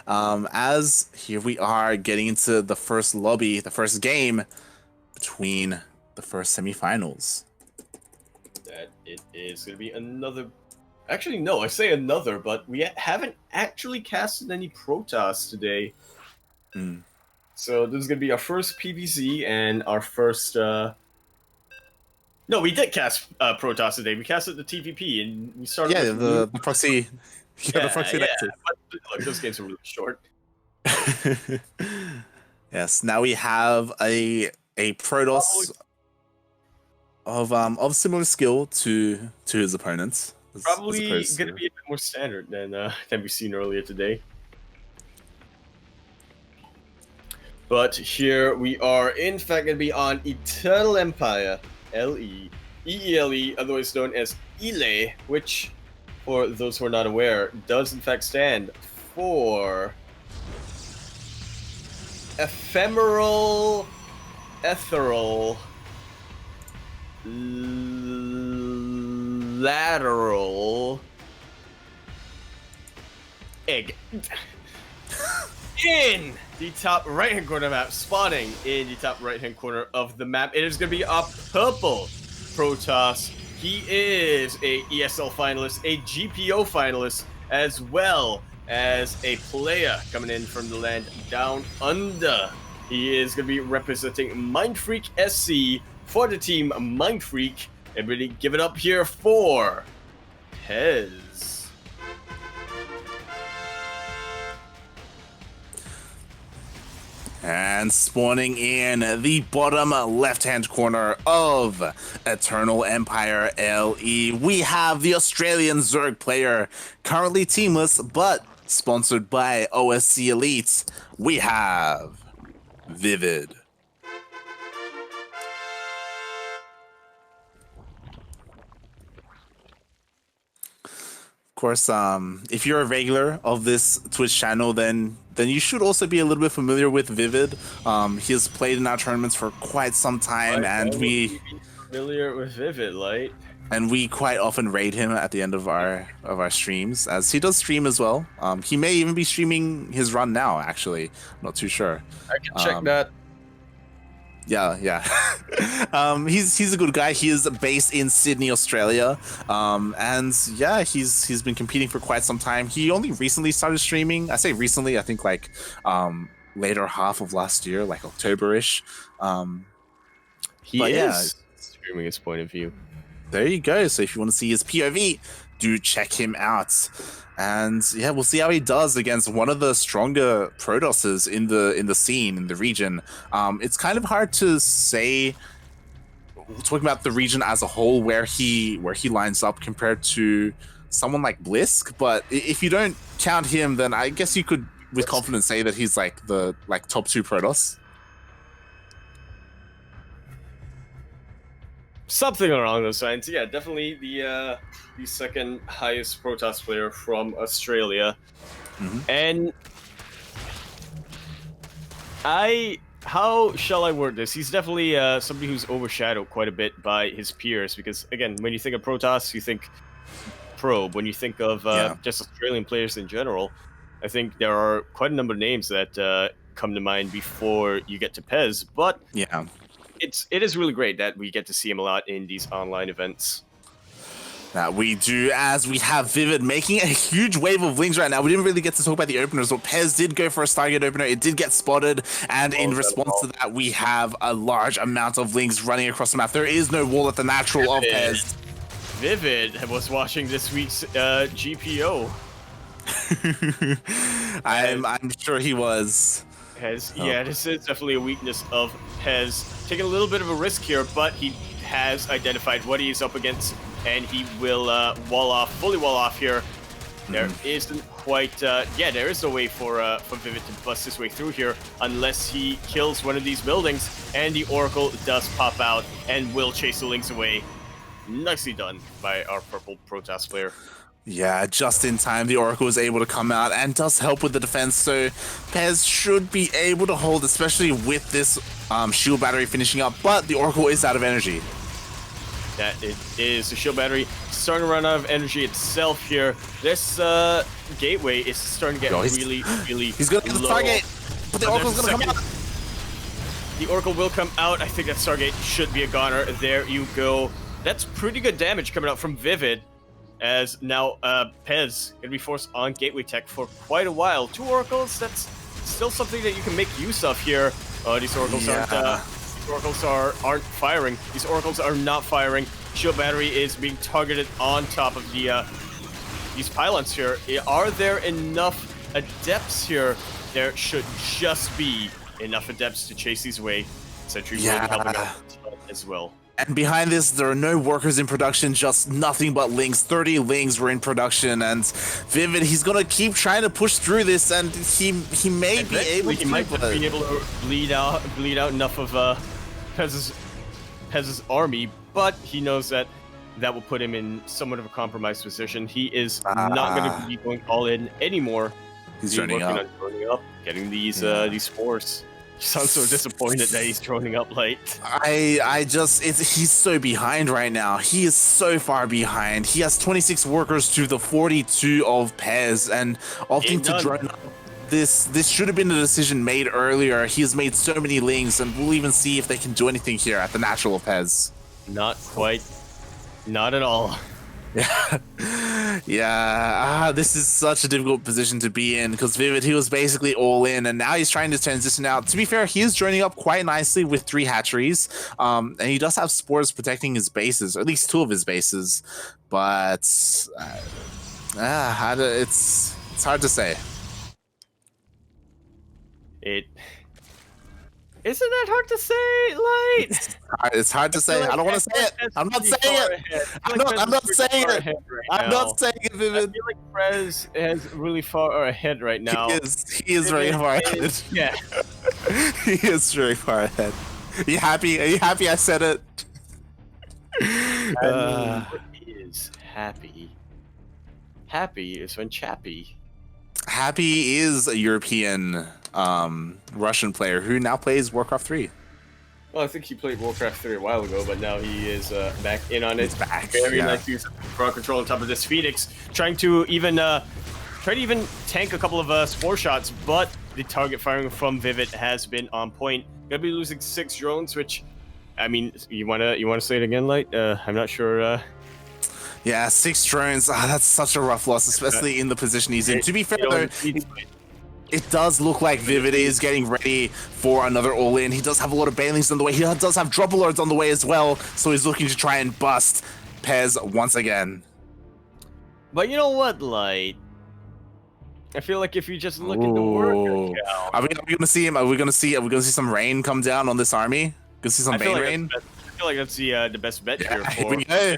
As here we are getting into the first lobby, the first game between the first semifinals. That it is going to be another. Actually, no, I say another, but we haven't actually casted any Protoss today. So this is going to be our first PvZ and our first. No, we did cast Protoss today. We casted the TVP and we started. Yeah, with the proxy. Yeah, the proxy nexus. But look, those games are really short. Yes, now we have a Protoss of similar skill to his opponents. Probably going to be a bit more standard than we've seen earlier today. But here we are, in fact, going to be on Eternal Empire, LE, EELE, otherwise known as ELE, which, for those who are not aware, does in fact stand for Ephemeral, Ethereal, Lateral Egg. In the top right-hand corner of the map, spawning in the top right-hand corner of the map, it is going to be a purple Protoss. He is a ESL finalist, a GPO finalist, as well as a player coming in from the land down under. He is going to be representing Mindfreak SC for the team Mindfreak. And really give it up here for Pezz. And spawning in the bottom left-hand corner of Eternal Empire LE, we have the Australian Zerg player, currently teamless, but sponsored by OSC Elite. We have Vivid. Of course, if you're a regular of this Twitch channel, then you should also be a little bit familiar with Vivid. He has played in our tournaments for quite some time, and we familiar with Vivid, Light. And we quite often raid him at the end of our streams, as he does stream as well. He may even be streaming his run now. Actually, I'm not too sure. I can check that. Yeah. He's a good guy. He is based in Sydney, Australia. And yeah, he's been competing for quite some time. He only recently started streaming. I say recently, I think like later half of last year, like October-ish. He is streaming his point of view. There you go. So if you want to see his POV, do check him out. And yeah, we'll see how he does against one of the stronger Protosses in the scene, in the region. It's kind of hard to say, talking about the region as a whole, where he lines up compared to someone like Blisk. But if you don't count him, then I guess you could with confidence say that he's like the top 2 Protoss. Something along those lines. Yeah, definitely the second highest Protoss player from Australia. And how shall I word this? He's definitely somebody who's overshadowed quite a bit by his peers, because again, when you think of Protoss, you think Probe. When you think of just Australian players in general, I think there are quite a number of names that come to mind before you get to Pezz. But yeah, it is really great that we get to see him a lot in these online events. That we do, as we have Vivid making a huge wave of Lings right now. We didn't really get to talk about the openers, but Pezz did go for a Stargate opener. It did get spotted, and in response to that, we have a large amount of Lings running across the map. There is no wall at the natural of Pezz. Vivid was watching this week's GPO. I'm sure he was. Yeah, this is definitely a weakness of Pezz. Taking a little bit of a risk here, but he has identified what he is up against, and he will fully wall off here. There isn't quite, there is no way for Vivid to bust his way through here unless he kills one of these buildings, and the Oracle does pop out and will chase the Lynx away. Nicely done by our purple Protoss player. Yeah, just in time, the Oracle is able to come out and does help with the defense, so Pezz should be able to hold, especially with this shield battery finishing up, but the Oracle is out of energy. That it is. The shield battery starting to run out of energy itself here. This gateway is starting to get really He's gonna get the low. target, but the Oracle's gonna come out. The Oracle will come out. I think that Stargate should be a goner. There you go. That's pretty good damage coming out from Vivid, as now Pezz gonna be forced on gateway tech for quite a while. 2 Oracles, that's still something that you can make use of here. These Oracles aren't firing. These Oracles are not firing. Shield battery is being targeted on top of the these pylons here. Are there enough adepts here? There should just be enough adepts to chase these away. Sentry will be helping out as well. And behind this, there are no workers in production, just nothing but Lings. 30 Lings were in production, and Vivid, he's gonna keep trying to push through this, and he may be able to. He might just be able to bleed out enough of Pezz's army, but he knows that will put him in somewhat of a compromised position. He is not going to be going all in anymore. He's droning up. Getting these spores. He sounds so disappointed that he's droning up late. He's so behind right now. He is so far behind. He has 26 workers to the 42 of Pezz, and opting to drone up. This should have been a decision made earlier. He has made so many Lings, and we'll even see if they can do anything here at the natural of Pezz. Not quite. Not at all. Yeah. This is such a difficult position to be in, because Vivid, he was basically all in, and now he's trying to transition out. To be fair, he is joining up quite nicely with 3 hatcheries, and he does have spores protecting his bases, or at least 2 of his bases, but it's hard to say. Isn't that hard to say, Light? It's hard to say. I don't want to say it. I'm not saying it. I'm not saying it. I'm not saying it, Vivid. I feel like Pezz is really far ahead right now. He is very far ahead. Yeah. He is very far ahead. Are you happy? Are you happy I said it? What is happy? Happy is when Chappy. Happy is a European Russian player who now plays Warcraft 3. Well, I think he played Warcraft 3 a while ago, but now he is back in on it. He's back. Very nice use of front control on top of this Phoenix, trying to even tank a couple of spore shots, but the target firing from Vivid has been on point. Gonna be losing 6 drones, which, I mean, you wanna say it again, Light? I'm not sure. Yeah, 6 drones. That's such a rough loss, especially in the position he's in. To be fair, though, it does look like Vivid is getting ready for another all-in. He does have a lot of Banelings on the way. He does have Drop Alerts on the way as well, so he's looking to try and bust Pezz once again. But you know what, Light? I feel like if you just look at the worker count... Are we gonna see him? Are we gonna see some rain come down on this army? Gonna see some Bane rain? I feel like that's the best bet here for... Here we go.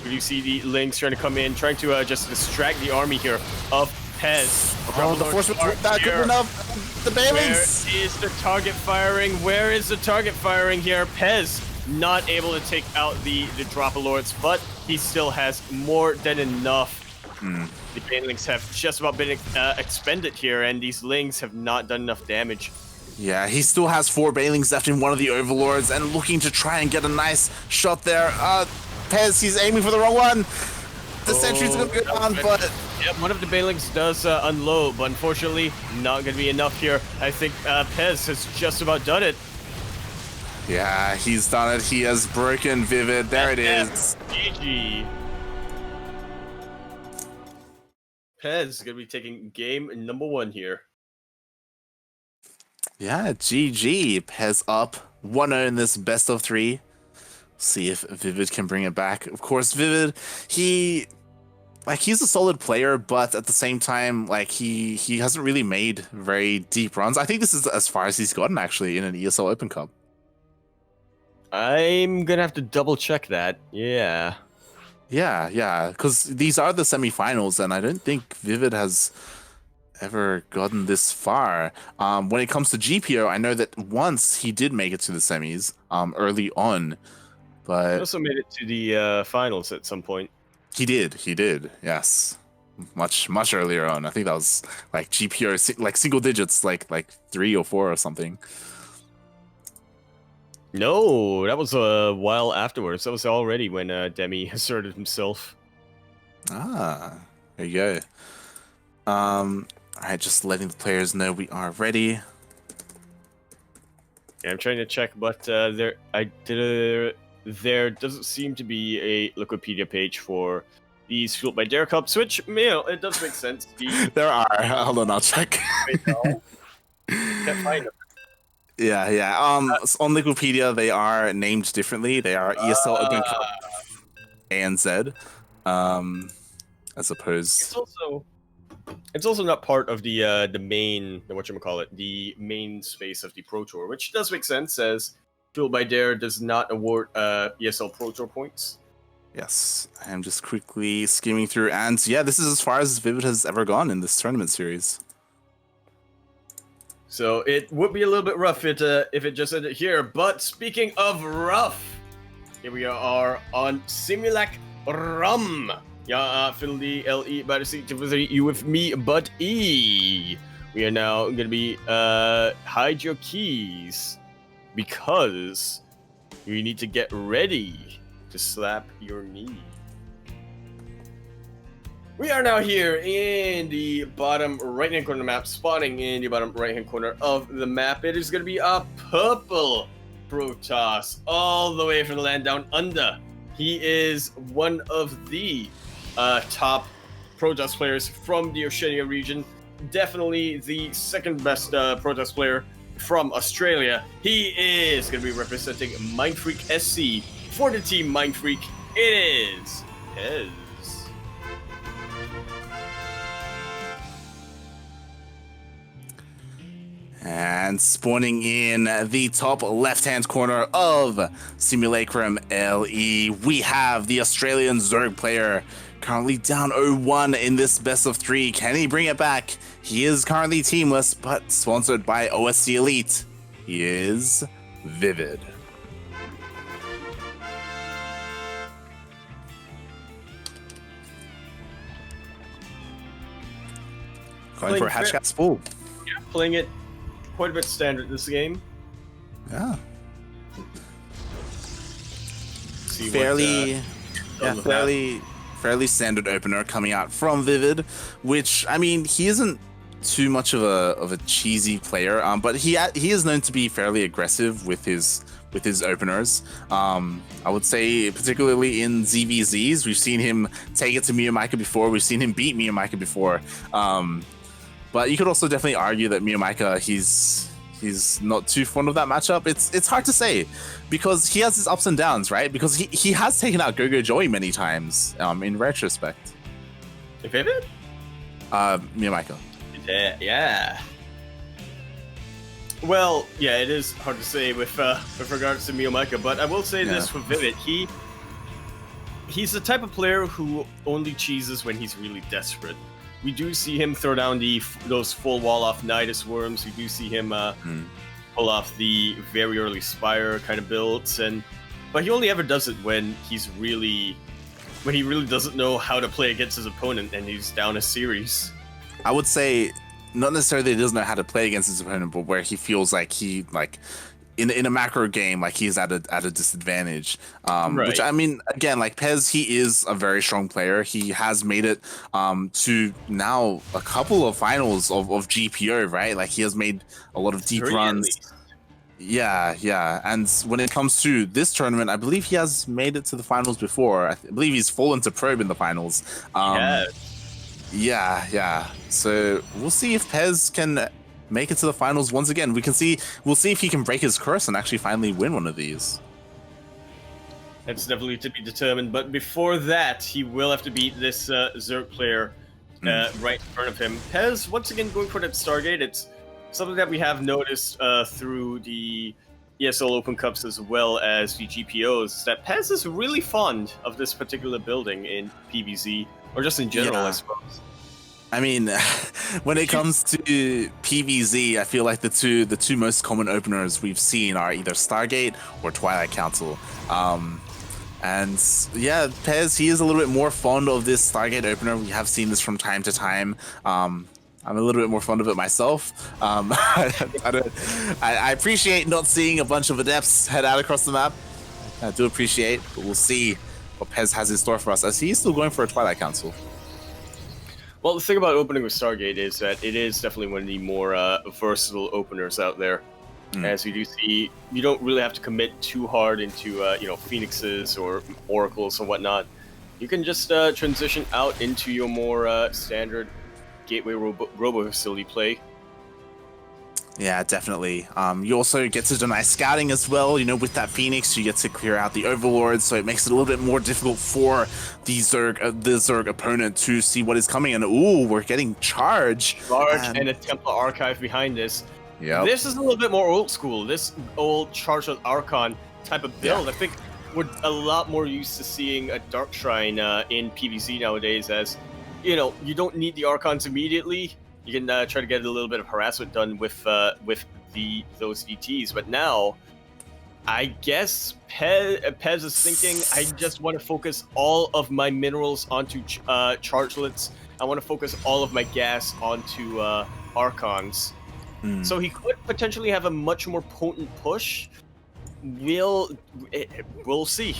You see the Lings trying to come in, trying to just distract the army here of Pezz. Oh, the force was not good enough. The Banelings. Where is the target firing? Where is the target firing here? Pezz not able to take out the Drop Alerts, but he still has more than enough. The Banelings have just about been expended here, and these Lings have not done enough damage. Yeah, he still has 4 Banelings left in one of the Overlords, and looking to try and get a nice shot there. Pezz, he's aiming for the wrong one. The sentry's gonna go down, but... Yeah, one of the Banelings does unload, but unfortunately, not gonna be enough here. I think Pezz has just about done it. Yeah, he's done it. He has broken Vivid. There it is. GG. Pezz gonna be taking game number 1 here. Yeah, GG. Pezz up 1-0 in this best of 3. See if Vivid can bring it back. Of course, Vivid, he's a solid player, but at the same time, like he hasn't really made very deep runs. I think this is as far as he's gotten actually in an ESL Open Cup. I'm gonna have to double check that. Yeah, because these are the semifinals, and I don't think Vivid has ever gotten this far. When it comes to GPO, I know that once he did make it to the semis early on. But he also made it to the finals at some point. He did, yes. Much earlier on. I think that was like GPO, like single digits, like 3 or 4 or something. No, that was a while afterwards. That was already when Demi asserted himself. There you go. All right, just letting the players know we are ready. Yeah, I'm trying to check, but there doesn't seem to be a Wikipedia page for these Fueled by Dare Cups, which, you know, it does make sense. There are. Hold on, I'll check. Can't find them. Yeah. On Wikipedia, they are named differently. They are ESL Open Cup ANZ, as opposed. It's also not part of the main, the main space of the Pro Tour, which does make sense, as Fueled by Dare does not award ESL Pro Tour points. Yes, I'm just quickly skimming through, and yeah, this is as far as Vivid has ever gone in this tournament series. So it would be a little bit rough if it just ended here. But speaking of rough, here we are on Simulac Rum. Yeah, Finley LE by the seat you with me, but E. We are now gonna be hide your keys because you need to get ready to slap your knee. We are now here in the bottom right-hand corner of the map, spawning in the bottom right-hand corner of the map. It is going to be a purple Protoss all the way from the land down under. He is one of the top Protoss players from the Oceania region. Definitely the second best Protoss player from Australia. He is going to be representing Mindfreak SC. For the team Mindfreak, it is Pezz. And spawning in the top left-hand corner of Simulacrum LE, we have the Australian Zerg player, currently down 0-1 in this best of 3. Can he bring it back? He is currently teamless, but sponsored by OSC Elite. He is Vivid. Going for a Hatchcat Spool. Yeah, playing it quite a bit standard this game. Yeah. See fairly standard opener coming out from Vivid, which, I mean, he isn't too much of a cheesy player, but he is known to be fairly aggressive with his openers. I would say particularly in ZVZs, we've seen him take it to Miyamika before. We've seen him beat Miyamika before. But you could also definitely argue that Miyamika, he's not too fond of that matchup. It's hard to say because he has his ups and downs, right? Because he has taken out Gogo Joey many times in retrospect. Vivid? Miyamika. Yeah. Well, yeah, it is hard to say with regards to Miyamika, but I will say this for Vivid. He's the type of player who only cheeses when he's really desperate. We do see him throw down those full wall off Nidus worms. We do see him pull off the very early Spire kind of builds, but he only ever does it when he really doesn't know how to play against his opponent and he's down a series. I would say not necessarily he doesn't know how to play against his opponent, but where he feels like in a macro game, like he's at a disadvantage. Right. Which, I mean, again, like Pezz, he is a very strong player. He has made it to now a couple of finals of GPO, right? Like he has made a lot of deep runs. Yeah. And when it comes to this tournament, I believe he has made it to the finals before. I believe he's fallen to Probe in the finals. Yeah. So we'll see if Pezz can make it to the finals once again. We'll see if he can break his curse and actually finally win one of these. That's definitely to be determined. But before that, he will have to beat this Zerg player right in front of him. Pezz, once again, going for that Stargate. It's something that we have noticed through the ESL Open Cups as well as the GPOs, that Pezz is really fond of this particular building in PvZ, or just in general, I suppose. I mean, when it comes to PvZ, I feel like the two most common openers we've seen are either Stargate or Twilight Council. And yeah, Pezz, he is a little bit more fond of this Stargate opener. We have seen this from time to time. I'm a little bit more fond of it myself. I appreciate not seeing a bunch of adepts head out across the map. I do appreciate, but we'll see what Pezz has in store for us, as he's still going for a Twilight Council. Well, the thing about opening with Stargate is that it is definitely one of the more versatile openers out there. As you do see, you don't really have to commit too hard into Phoenixes or Oracles and whatnot. You can just transition out into your more standard Gateway Robo Facility play. Yeah, definitely. You also get to deny scouting as well. With that Phoenix, you get to clear out the Overlord, so it makes it a little bit more difficult for the Zerg opponent to see what is coming. And ooh, we're getting charge. And a Templar Archive behind this. Yeah. This is a little bit more old school. This old Charged Archon type of build. Yeah. I think we're a lot more used to seeing a Dark Shrine in PvZ nowadays, as you don't need the Archons immediately. You can try to get a little bit of harassment done with those DTs, but now I guess Pezz is thinking, I just want to focus all of my minerals onto chargelets. I want to focus all of my gas onto Archons. So he could potentially have a much more potent push. We'll see.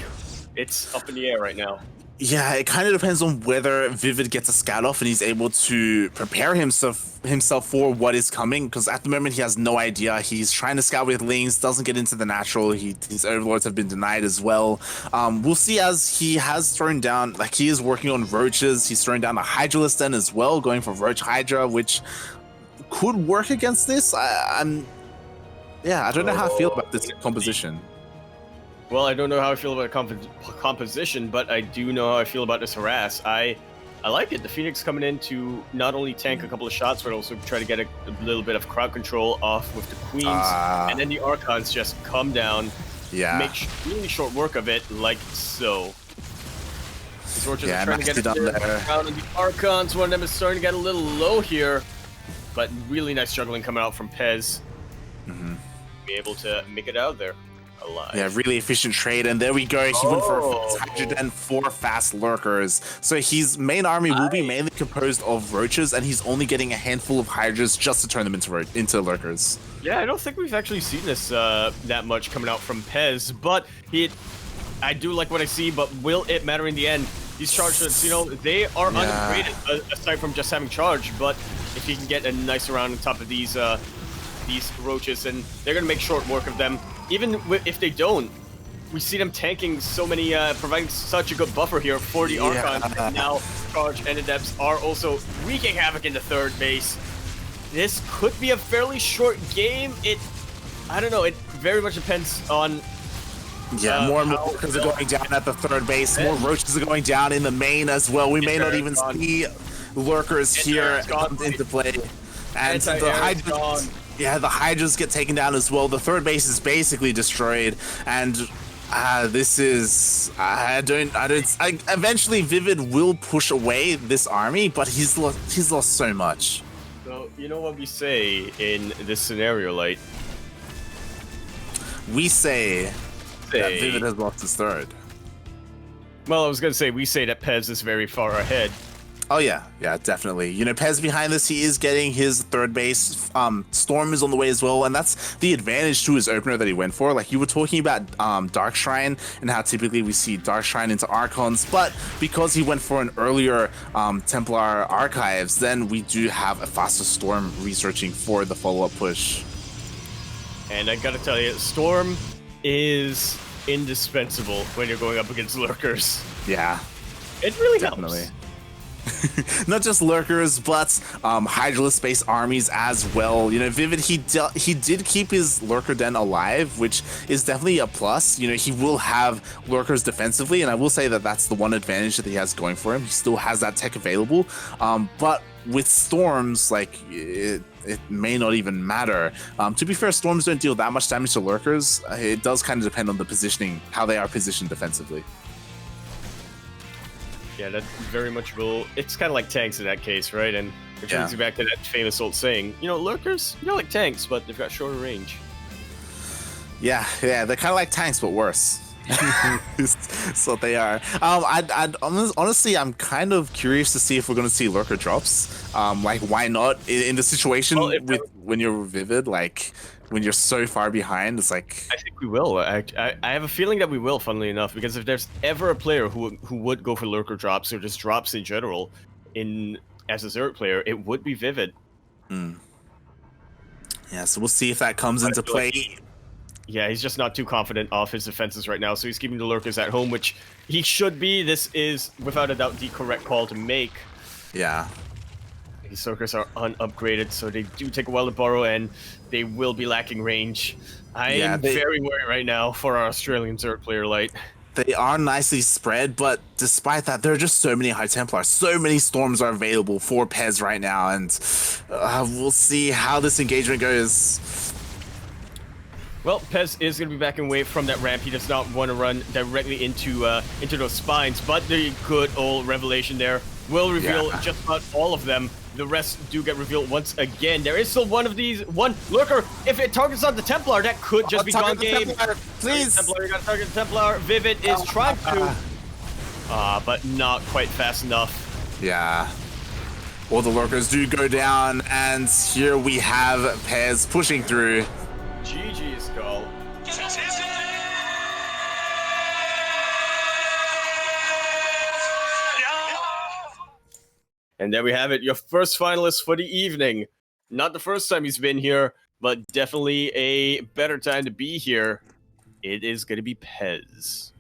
It's up in the air right now. Yeah, it kind of depends on whether Vivid gets a scout off and he's able to prepare himself for what is coming, because at the moment he has no idea. He's trying to scout with Lings, doesn't get into the natural. His Overlords have been denied as well. We'll see, as he has thrown down, like, he is working on Roaches. He's throwing down a Hydralisk then as well, going for Roach Hydra, which could work against this. I don't know how I feel about this composition. Well, I don't know how I feel about composition, but I do know how I feel about this harass. I like it. The Phoenix coming in to not only tank a couple of shots, but also try to get a little bit of crowd control off with the Queens. And then the Archons just come down, make really short work of it, like so. These Roaches are trying to get it down, and the Archons, one of them is starting to get a little low here, but really nice juggling coming out from Pezz. Be able to make it out there alive. Yeah, really efficient trade, and there we go. He went for a 104 fast lurkers. So his main army will be mainly composed of Roaches, and he's only getting a handful of Hydras just to turn them into lurkers. Yeah, I don't think we've actually seen this that much coming out from Pezz, but I do like what I see, but will it matter in the end? These charges, they are underrated aside from just having charge, but if he can get a nice round on top of these Roaches, and they're going to make short work of them. Even if they don't, we see them tanking so many, providing such a good buffer here for the Archons. And now Charge and Adepts are also wreaking havoc in the third base. This could be a fairly short game. I don't know, it very much depends on... Yeah, more and more Lurkers are going down at the third base. More Roaches are going down in the main as well. We may not even see Lurkers here come into play. And the Hydras... Yeah, the Hydras get taken down as well. The third base is basically destroyed, and this is eventually Vivid will push away this army, but he's lost so much. So you know what we say in this scenario, Light? We say that Vivid has lost his third. Well, I was gonna say we say that Pezz is very far ahead. Oh yeah, definitely. Pezz behind this, he is getting his third base. Storm is on the way as well, and that's the advantage to his opener that he went for. Like, you were talking about Dark Shrine and how typically we see Dark Shrine into Archons, but because he went for an earlier Templar Archives, then we do have a faster Storm researching for the follow-up push. And I gotta tell you, Storm is indispensable when you're going up against Lurkers. Yeah. It really definitely helps. Not just Lurkers, but Hydralisk-based armies as well. Vivid, he did keep his Lurker Den alive, which is definitely a plus. He will have Lurkers defensively, and I will say that that's the one advantage that he has going for him. He still has that tech available, but with Storms, like, it may not even matter. To be fair, Storms don't deal that much damage to Lurkers. It does kind of depend on the positioning, how they are positioned defensively. Yeah, that very much will. It's kind of like tanks in that case, right? And it brings you back to that famous old saying, Lurkers, like tanks, but they've got shorter range. Yeah, they're kind of like tanks, but worse. So they are. Honestly, I'm kind of curious to see if we're going to see Lurker drops. Like, why not? In the situation when you're Vivid, like, when you're so far behind, it's like... I think we will. I have a feeling that we will, funnily enough, because if there's ever a player who would go for Lurker drops or just drops in general in as a Zerg player, it would be Vivid. Yeah, so we'll see if that comes into play. Yeah, he's just not too confident of his defenses right now, so he's keeping the Lurkers at home, which he should be. This is, without a doubt, the correct call to make. Yeah. These Lurkers are unupgraded, so they do take a while to burrow, and they will be lacking range. I am very worried right now for our Australian Zerg player, Light. They are nicely spread, but despite that, there are just so many High Templars. So many Storms are available for Pezz right now, and we'll see how this engagement goes. Well, Pezz is going to be backing away from that ramp. He does not want to run directly into those spines, but the good old Revelation there will reveal just about all of them. The rest do get revealed once again. There is still one Lurker. If it targets on the Templar, that could just be gone game. Please. Templar, you got to target the Templar. Vivid is trying to, but not quite fast enough. Yeah. All the Lurkers do go down, and here we have Pezz pushing through. GG's call. And there we have it, your first finalist for the evening. Not the first time he's been here, but definitely a better time to be here. It is going to be Pezz.